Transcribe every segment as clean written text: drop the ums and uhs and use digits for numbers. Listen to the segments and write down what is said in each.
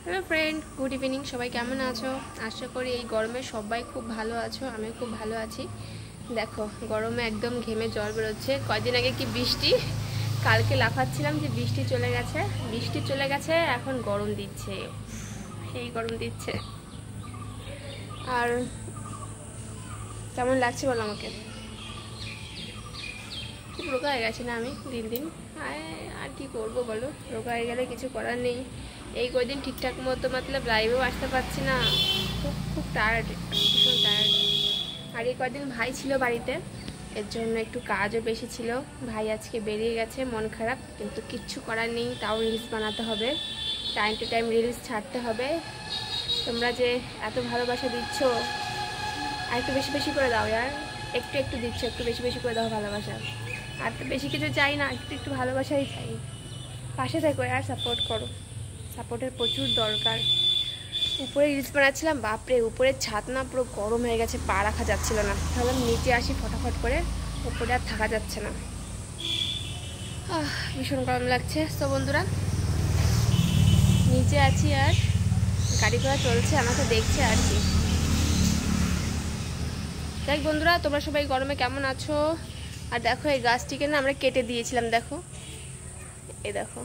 Hello friend, good evening. সবাই কেমন আছো? আশা করি এই গরমে সবাই খুব ভালো আছো। আমি খুব ভালো আছি। দেখো, গরমে একদম ঘেমে জল বেরোচ্ছে। কয়দিন আগে কি বৃষ্টি, কালকে লাফাচ্ছিলাম যে বৃষ্টি চলে গেছে। বৃষ্টি চলে গেছে, এখন গরম দিচ্ছে, সেই গরম দিচ্ছে। আর কেমন লাগছে বলো আমাকে? খুব রোগা হয়ে গেছি না আমি দিন দিন। আর কি করবো বলো, রোগা হয়ে গেলে কিছু করার নেই। এই কয়দিন ঠিকঠাক মতো মতলব লাইভেও আসতে পারছি না। খুব খুব টায়ার্ড, ভীষণ টায়ার্ড। আর এই কয়দিন ভাই ছিল বাড়িতে, এর জন্য একটু কাজও বেশি ছিল। ভাই আজকে বেরিয়ে গেছে, মন খারাপ, কিন্তু কিচ্ছু করার নেই। তাও রিলস বানাতে হবে, টাইম টু টাইম রিলস ছাড়তে হবে। তোমরা যে এত ভালোবাসা দিচ্ছ, আর একটু বেশি বেশি করে দাও ইয়ার। একটু একটু দিচ্ছ, একটু বেশি বেশি করে দাও ভালোবাসা। আর তো বেশি কিছু চাই না, একটু একটু ভালোবাসাই চাই। পাশে থেকো আর সাপোর্ট করো, সাপোর্টের প্রচুর দরকার। উপরে রিলস বানাচ্ছিলাম, বাপরে উপরের ছাদ না পুরো গরম হয়ে গেছে, পা রাখা যাচ্ছিল না। ভাবলাম নিচে আসি ফটাফট করে, উপরে আর থাকা যাচ্ছে না। ভীষণ গরম লাগছে। তো বন্ধুরা, নিচে আছি আর গাড়ি ঘোড়া চলছে, আমাকে দেখছে আর কি। দেখ বন্ধুরা, তোমরা সবাই গরমে কেমন আছো? আর দেখো, এই গাছটিকে না আমরা কেটে দিয়েছিলাম। দেখো, এই দেখো,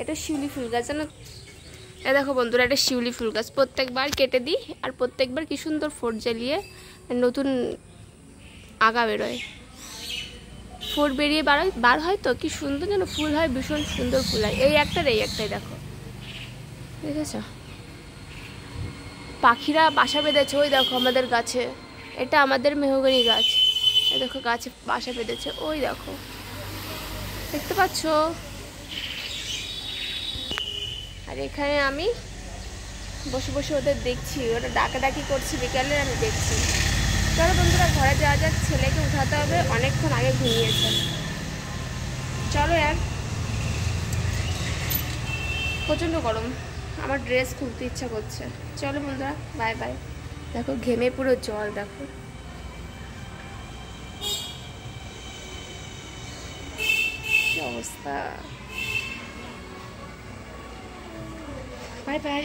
এটা শিউলি ফুল গাছ, জানো? এ দেখো বন্ধুরা, এটা শিউলি ফুল গাছ। প্রত্যেকবার কেটে দিই, আর প্রত্যেকবার কি সুন্দর ফোট জ্বালিয়ে নতুন আগা বেরোয়। ফোট বেরিয়ে বার হয় তো কি সুন্দর যেন ফুল হয়, ভীষণ সুন্দর ফুল হয়। এই একটাই দেখো, দেখেছ? পাখিরা বাসা বেঁধেছে, ওই দেখো আমাদের গাছে। এটা আমাদের মেহগনি গাছ। এই দেখো, গাছে বাসা বেঁধেছে, ওই দেখো, দেখতে পাচ্ছ? আর এখানে আমি বসে বসে ওদের দেখছি, ওরা ডাকাডাকি করছে বিকালে, আমি দেখছি। চলো বন্ধুরা, ঘরে যাওয়া যাক, ছেলেকে উঠাতে হবে, অনেকক্ষণ আগে ঘুমিয়েছে। চলো यार, প্রচণ্ড গরম, আমার ড্রেস খুলতে ইচ্ছা করছে। চলো বন্ধুরা, বাই বাই। দেখো ঘেমে পুরো জল, দেখো কি অবস্থা। Bye bye.